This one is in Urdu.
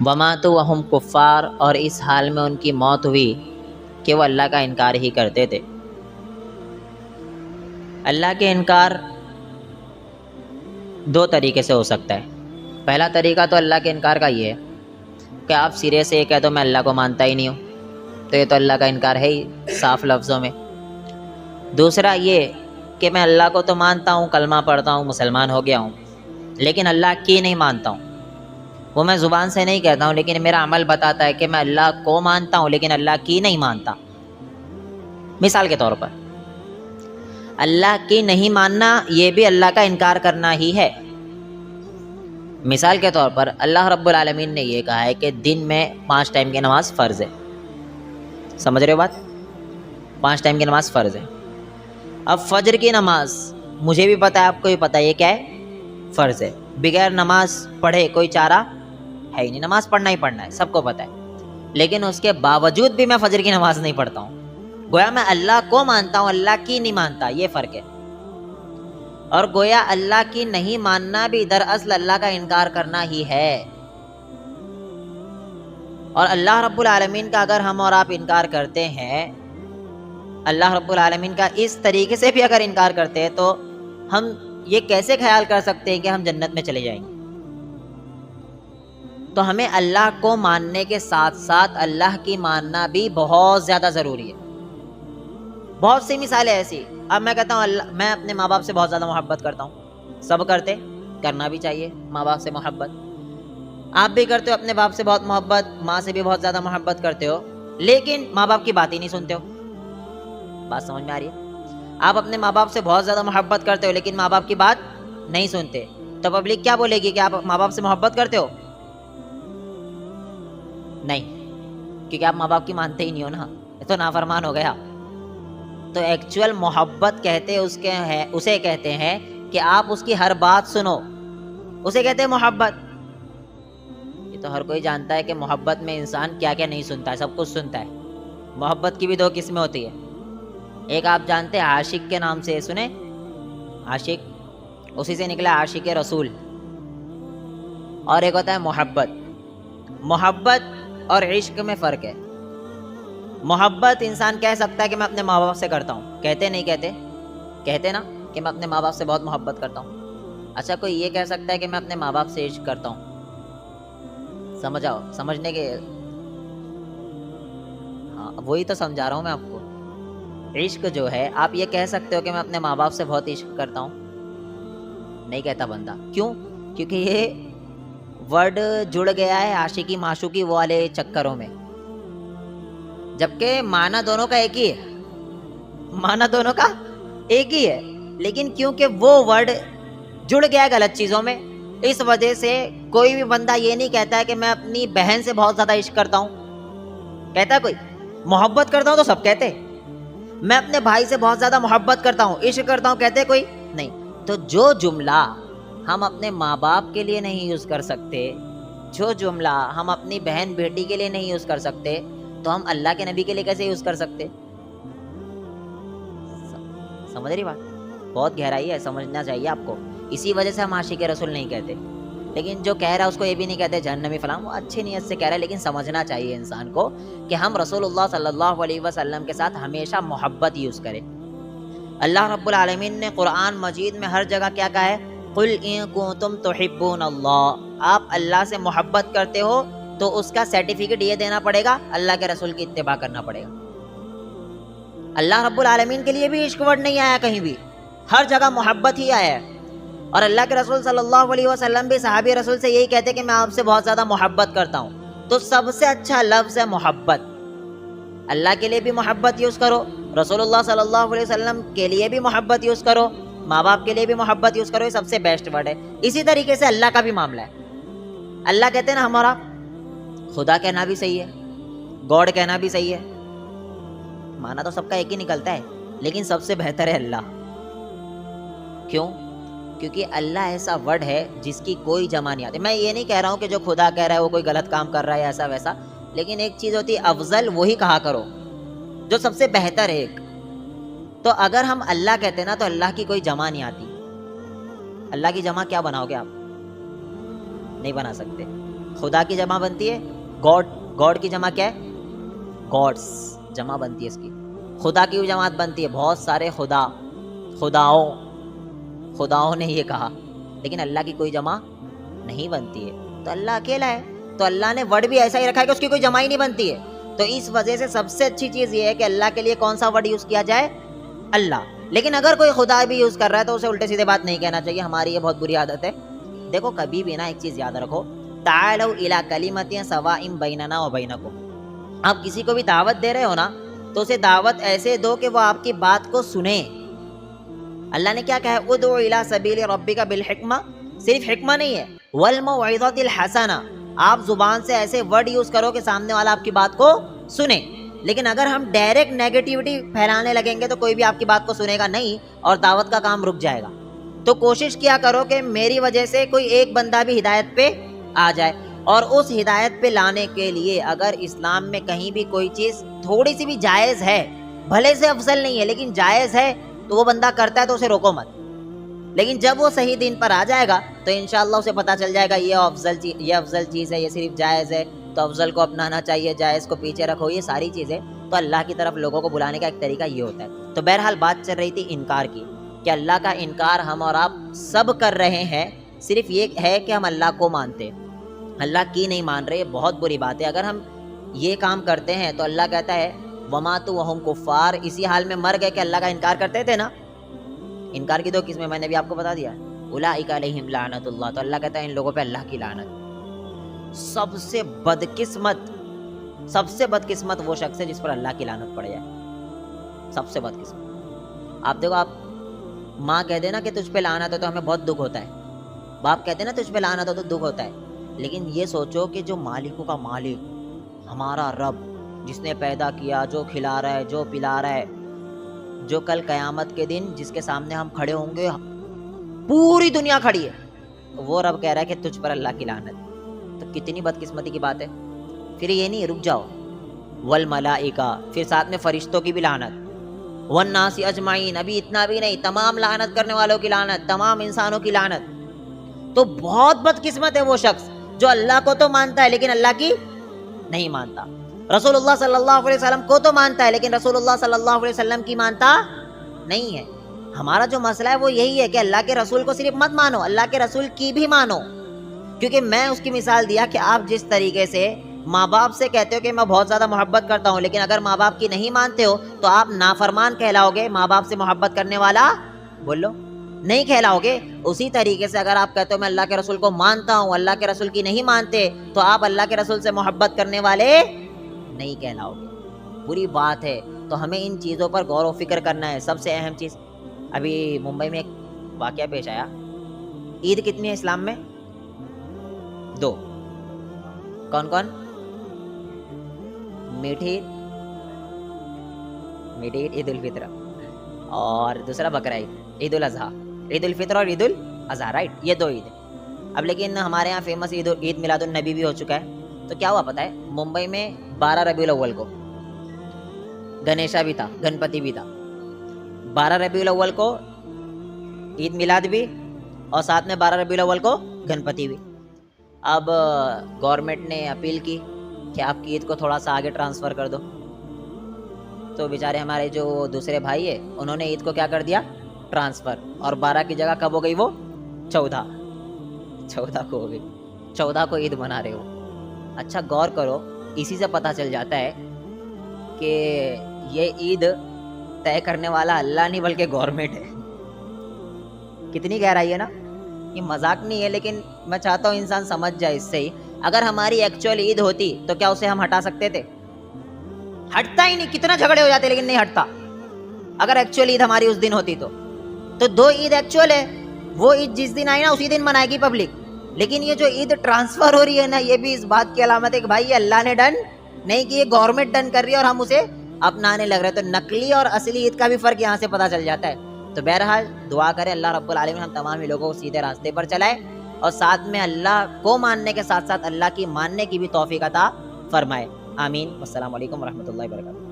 وماتوا وہم کفار، اور اس حال میں ان کی موت ہوئی کہ وہ اللہ کا انکار ہی کرتے تھے۔ اللہ کے انکار دو طریقے سے ہو سکتا ہے۔ پہلا طریقہ تو اللہ کے انکار کا یہ ہے کہ آپ سرے سے یہ کہہ دو میں اللہ کو مانتا ہی نہیں ہوں، تو یہ تو اللہ کا انکار ہے ہی صاف لفظوں میں۔ دوسرا یہ کہ میں اللہ کو تو مانتا ہوں، کلمہ پڑھتا ہوں، مسلمان ہو گیا ہوں، لیکن اللہ کی نہیں مانتا ہوں۔ وہ میں زبان سے نہیں کہتا ہوں، لیکن میرا عمل بتاتا ہے کہ میں اللہ کو مانتا ہوں لیکن اللہ کی نہیں مانتا۔ مثال کے طور پر اللہ کی نہیں ماننا یہ بھی اللہ کا انکار کرنا ہی ہے۔ مثال کے طور پر اللہ رب العالمین نے یہ کہا ہے کہ دن میں 5 ٹائم کی نماز فرض ہے۔ سمجھ رہے ہو بات؟ 5 ٹائم کی نماز فرض ہے۔ اب فجر کی نماز مجھے بھی پتہ ہے، آپ کو بھی پتہ ہے یہ کیا ہے؟ فرض ہے۔ بغیر نماز پڑھے کوئی چارہ ہے ہی نہیں، نماز پڑھنا ہی پڑھنا ہے، سب کو پتہ ہے۔ لیکن اس کے باوجود بھی میں فجر کی نماز نہیں پڑھتا ہوں۔ گویا میں اللہ کو مانتا ہوں، اللہ کی نہیں مانتا، یہ فرق ہے۔ اور گویا اللہ کی نہیں ماننا بھی دراصل اللہ کا انکار کرنا ہی ہے۔ اور اللہ رب العالمین کا اگر ہم اور آپ انکار کرتے ہیں، اللہ رب العالمین کا اس طریقے سے بھی اگر انکار کرتے ہیں، تو ہم یہ کیسے خیال کر سکتے ہیں کہ ہم جنت میں چلے جائیں گے؟ تو ہمیں اللہ کو ماننے کے ساتھ ساتھ اللہ کی ماننا بھی بہت زیادہ ضروری ہے۔ بہت سی مثالیں ایسی، اب میں کہتا ہوں میں اپنے ماں باپ سے بہت زیادہ محبت کرتا ہوں، سب کرتے، کرنا بھی چاہیے ماں باپ سے محبت۔ آپ بھی کرتے ہو اپنے باپ سے بہت محبت، ماں سے بھی بہت زیادہ محبت کرتے ہو، لیکن ماں باپ کی بات ہی نہیں سنتے ہو۔ بات سمجھ میں آ رہی ہے؟ آپ اپنے ماں باپ سے بہت زیادہ محبت کرتے ہو لیکن ماں باپ کی بات نہیں سنتے، تو پبلک کیا بولے گی کہ آپ ماں باپ سے محبت کرتے ہو؟ نہیں، کیونکہ آپ ماں باپ کی مانتے ہی نہیں ہو نا، یہ تو نافرمان ہو گیا۔ تو ایکچوئل محبت کہتے اسے کہتے ہیں کہ آپ اس کی ہر بات سنو، اسے کہتے ہیں محبت۔ یہ تو ہر کوئی جانتا ہے کہ محبت میں انسان کیا کیا نہیں سنتا ہے، سب کچھ سنتا ہے۔ محبت کی بھی 2 قسمیں ہوتی ہے، ایک آپ جانتے ہیں عاشق کے نام سے سنے، عاشق، اسی سے نکلا عاشق رسول، اور ایک ہوتا ہے محبت۔ محبت اور عشق میں فرق ہے۔ محبت انسان کہہ سکتا ہے کہ میں اپنے ماں باپ سے کرتا ہوں، کہتے نہیں کہتے؟ کہتے نا کہ میں اپنے ماں باپ سے بہت محبت کرتا ہوں۔ اچھا، کوئی یہ کہہ سکتا ہے کہ میں اپنے ماں باپ سے عشق کرتا ہوں؟ سمجھاؤ، سمجھنے کے، ہاں وہی تو سمجھا رہا ہوں میں آپ کو۔ عشق جو ہے، آپ یہ کہہ سکتے ہو کہ میں اپنے ماں باپ سے بہت عشق کرتا ہوں؟ نہیں کہتا بندہ۔ کیوں؟ کیونکہ یہ ورڈ جڑ گیا ہے عاشقی معشوقی والے چکروں میں، جبکہ معنی دونوں کا ایک ہی ہے، معنی دونوں کا ایک ہی ہے، لیکن کیونکہ وہ ورڈ جڑ گیا ہے غلط چیزوں میں، اس وجہ سے کوئی بھی بندہ یہ نہیں کہتا ہے کہ میں اپنی بہن سے بہت زیادہ عشق کرتا ہوں۔ کہتا ہے کوئی؟ محبت کرتا ہوں تو سب کہتے ہیں۔ میں اپنے بھائی سے بہت زیادہ محبت کرتا ہوں، عشق کرتا ہوں، کہتے کوئی نہیں۔ تو جو جملہ ہم اپنے ماں باپ کے لیے نہیں یوز کر سکتے، جو جملہ ہم اپنی بہن بیٹی کے لیے نہیں یوز کر سکتے، تو ہم اللہ کے نبی کے لیے کیسے یوز کر سکتے؟ سمجھ رہی بات؟ بہت گہرائی ہے، سمجھنا چاہیے آپ کو۔ اسی وجہ سے ہم عاشق رسول نہیں کہتے، لیکن جو کہہ رہا ہے اس کو یہ بھی نہیں کہتے جہنمی فلاں، وہ اچھی نیت سے کہہ رہا ہے، لیکن سمجھنا چاہیے انسان کو کہ ہم رسول اللہ صلی اللہ علیہ وسلم کے ساتھ ہمیشہ محبت یوز کریں۔ اللہ رب العالمین نے قرآن مجید میں ہر جگہ کیا کہا ہے؟ قُلْ إِن كُنتُمْ تُحِبُّونَ اللَّهَ، آپ اللہ سے محبت کرتے ہو تو اس کا سرٹیفکیٹ یہ دینا پڑے گا، اللہ کے رسول کی اتباع کرنا پڑے گا۔ اللہ رب العالمین کے لیے بھی عشق ورڈ نہیں آیا کہیں بھی، ہر جگہ محبت ہی آیا ہے۔ اور اللہ کے رسول صلی اللہ علیہ وسلم بھی صحابی رسول سے یہی کہتے کہ میں آپ سے بہت زیادہ محبت کرتا ہوں۔ تو سب سے اچھا لفظ ہے محبت۔ اللہ کے لیے بھی محبت یوز کرو، رسول اللہ صلی اللہ علیہ وسلم کے لیے بھی محبت یوز کرو، ماں باپ کے لیے بھی محبت یوز کرو، یہ سب سے بیسٹ ورڈ ہے۔ اسی طریقے سے اللہ کا بھی معاملہ ہے۔ اللہ کہتے ہیں نا ہمارا، خدا کہنا بھی صحیح ہے، گاڈ کہنا بھی صحیح ہے، مانا تو سب کا ایک ہی نکلتا ہے، لیکن سب سے بہتر ہے اللہ۔ کیوں؟ کیونکہ اللہ ایسا ورڈ ہے جس کی کوئی جمع نہیں آتی۔ میں یہ نہیں کہہ رہا ہوں کہ جو خدا کہہ رہا ہے وہ کوئی غلط کام کر رہا ہے ایسا ویسا، لیکن ایک چیز ہوتی ہے افضل، وہی کہا کرو جو سب سے بہتر ہے ایک۔ تو اگر ہم اللہ کہتے ہیں نا تو اللہ کی کوئی جمع نہیں آتی۔ اللہ کی جمع کیا بناؤ گے آپ؟ نہیں بنا سکتے۔ خدا کی جمع بنتی ہے گاڈ، گاڈ کی جمع کیا ہے؟ گاڈس جمع بنتی ہے اس کی. خدا کی بھی جماعت بنتی ہے، بہت سارے خدا، خداؤں نے یہ کہا، لیکن اللہ کی کوئی جمع نہیں بنتی ہے. تو اللہ اکیلا ہے، تو اللہ نے ورڈ بھی ایسا ہی رکھا ہے کہ اس کی کوئی جمع ہی نہیں بنتی ہے. تو اس وجہ سے سب سے اچھی چیز یہ ہے کہ اللہ کے لیے کون سا ورڈ یوز کیا جائے؟ اللہ. لیکن اگر کوئی خدا بھی یوز کر رہا ہے تو اسے الٹے سیدھے بات نہیں کہنا چاہیے، ہماری یہ بہت بری عادت ہے. دیکھو کبھی بھی نا ایک چیز یاد رکھو، تعالوا الی کلمۃ سواء بیننا و بینکم. آپ کسی کو بھی دعوت دے رہے ہو نا تو اسے دعوت ایسے دو کہ وہ آپ کی بات کو سنے. اللہ نے کیا کہا ہے؟ ادعو الی سبیل ربک بالحکمہ، صرف حکمہ نہیں ہے، والموعظۃ الحسنہ. آپ زبان سے ایسے ورڈ یوز کرو کہ سامنے والا آپ کی بات کو سنے. لیکن اگر ہم ڈائریکٹ نیگیٹیوٹی پھیلانے لگیں گے تو کوئی بھی آپ کی بات کو سنے گا نہیں اور دعوت کا کام رک جائے گا. تو کوشش کیا کرو کہ میری وجہ سے کوئی ایک بندہ بھی ہدایت پہ آ جائے. اور اس ہدایت پہ لانے کے لیے اگر اسلام میں کہیں بھی کوئی چیز تھوڑی سی بھی جائز ہے، بھلے سے افضل نہیں ہے لیکن جائز ہے، تو وہ بندہ کرتا ہے تو اسے روکو مت. لیکن جب وہ صحیح دین پر آ جائے گا تو انشاءاللہ اسے پتہ چل جائے گا یہ افضل چیز ہے، یہ صرف جائز ہے، تو افضل کو اپنانا چاہیے، جائز کو پیچھے رکھو، یہ ساری چیزیں. تو اللہ کی طرف لوگوں کو بلانے کا ایک طریقہ یہ ہوتا ہے. تو بہرحال بات چل رہی تھی انکار کی، کہ اللہ کا انکار ہم اور آپ سب کر رہے ہیں، صرف یہ ہے کہ ہم اللہ کو مانتے، اللہ کی نہیں مان رہے. یہ بہت بری بات ہے. اگر ہم یہ کام کرتے ہیں تو اللہ کہتا ہے وَمَاتُوا وَهُمْ كُفَّارٌ، اسی حال میں مر گئے کہ اللہ کا انکار کرتے تھے نا. انکار کی دو قسمیں میں نے بھی آپ کو بتا دیا. اولئک علیہم لعنت اللہ، تو اللہ کہتا ہے ان لوگوں پہ اللہ کی لعنت. سب سے بدقسمت وہ شخص ہے جس پر اللہ کی لعنت پڑ جائے. سب سے بدقسمت. آپ دیکھو، آپ ماں کہہ دینا کہ تجھ پہ لعنت ہے تو ہمیں بہت دکھ ہوتا ہے، باپ کہتے نا تجھ پہ لعنت ہو تو دکھ ہوتا ہے. لیکن یہ سوچو کہ جو مالکوں کا مالک، ہمارا رب، جس نے پیدا کیا، جو کھلا رہا ہے، جو پلا رہا ہے، جو کل قیامت کے دن جس کے سامنے ہم کھڑے ہوں گے، پوری دنیا کھڑی ہے، وہ رب کہہ رہا ہے کہ تجھ پر اللہ کی لعنت. تو کتنی بدقسمتی کی بات ہے. پھر یہ نہیں، رک جاؤ، والملائکہ، پھر ساتھ میں فرشتوں کی بھی لعنت، والناس اجمعین، ابھی اتنا بھی نہیں، تمام لعنت کرنے والوں کی لعنت، تمام انسانوں کی لعنت. تو بہت بدقسمت ہے وہ شخص جو اللہ کو تو مانتا ہے لیکن اللہ کی نہیں مانتا، رسول اللہ صلی اللہ علیہ وسلم کو تو مانتا ہے لیکن رسول اللہ صلی اللہ علیہ وسلم کی مانتا نہیں ہے. ہمارا جو مسئلہ ہے وہ یہی ہے کہ اللہ کے رسول کو صرف مت مانو، اللہ کے رسول کی بھی مانو. کیونکہ میں اس کی مثال دیا کہ آپ جس طریقے سے ماں باپ سے کہتے ہو کہ میں بہت زیادہ محبت کرتا ہوں، لیکن اگر ماں باپ کی نہیں مانتے ہو تو آپ نافرمان کہلاؤ گے، ماں باپ سے محبت کرنے والا بولو نہیں کہلاؤ گے. اسی طریقے سے اگر آپ کہتے ہو میں اللہ کے رسول کو مانتا ہوں، اللہ کے رسول کی نہیں مانتے، تو آپ اللہ کے رسول سے محبت کرنے والے نہیں کہلاؤ گے. بری بات ہے. تو ہمیں ان چیزوں پر غور و فکر کرنا ہے. سب سے اہم چیز، ابھی ممبئی میں ایک واقعہ پیش آیا. عید کتنی ہے اسلام میں؟ 2. کون کون؟ میٹھی عید، عید الفطر، اور دوسرا بقرہ عید، عید الاضحیٰ. عید الفطر اور عید الاضحیٰ، رائٹ، یہ 2 عید ہیں. اب لیکن ہمارے یہاں فیمس عید میلاد النبی بھی ہو چکا ہے. تو کیا ہوا پتہ ہے؟ ممبئی میں 12 ربیع الاول کو گنیشا بھی تھا، گنپتی بھی تھا. 12 ربیع الاول کو عید میلاد بھی اور ساتھ میں 12 ربیع الاول کو گنپتی بھی. اب گورنمنٹ نے اپیل کی کہ آپ کی عید کو تھوڑا سا آگے ٹرانسفر کر دو. تو بیچارے ہمارے جو دوسرے بھائی ہیں انہوں نے عید کو کیا کر دیا؟ ٹرانسفر. اور 12 کی جگہ کب ہو گئی وہ؟ 14 کو ہو گئی. 14 کو عید منا رہے ہو. اچھا غور کرو، اسی سے پتہ چل جاتا ہے کہ یہ عید طے کرنے والا اللہ نہیں بلکہ گورنمنٹ ہے. کتنی گہرائی ہے نا. یہ مذاق نہیں ہے، لیکن میں چاہتا ہوں انسان سمجھ جائے اس سے ہی. اگر ہماری ایکچوئل عید ہوتی تو کیا اسے ہم ہٹا سکتے تھے؟ ہٹتا ہی نہیں. کتنا جھگڑے ہو جاتے لیکن نہیں ہٹتا. اگر ایکچوئل عید ہماری اس دن ہوتی تو 2 عید ایکچوئل ہے. وہ عید جس دن آئی نا اسی دن منائے گی پبلک. لیکن یہ جو عید ٹرانسفر ہو رہی ہے نا، یہ بھی اس بات کی علامت ہے کہ بھائی یہ اللہ نے ڈن نہیں کی، یہ گورنمنٹ ڈن کر رہی ہے اور ہم اسے اپنانے لگ رہے. تو نقلی اور اصلی عید کا بھی فرق یہاں سے پتہ چل جاتا ہے. تو بہرحال دعا کرے اللہ رب العالمین ہم تمام ہی لوگوں کو سیدھے راستے پر چلائے اور ساتھ میں اللہ کو ماننے کے ساتھ ساتھ اللہ کی ماننے کی بھی توفیق عطا فرمائے. آمین. السلام علیکم ورحمۃ اللہ وبرکاتہ.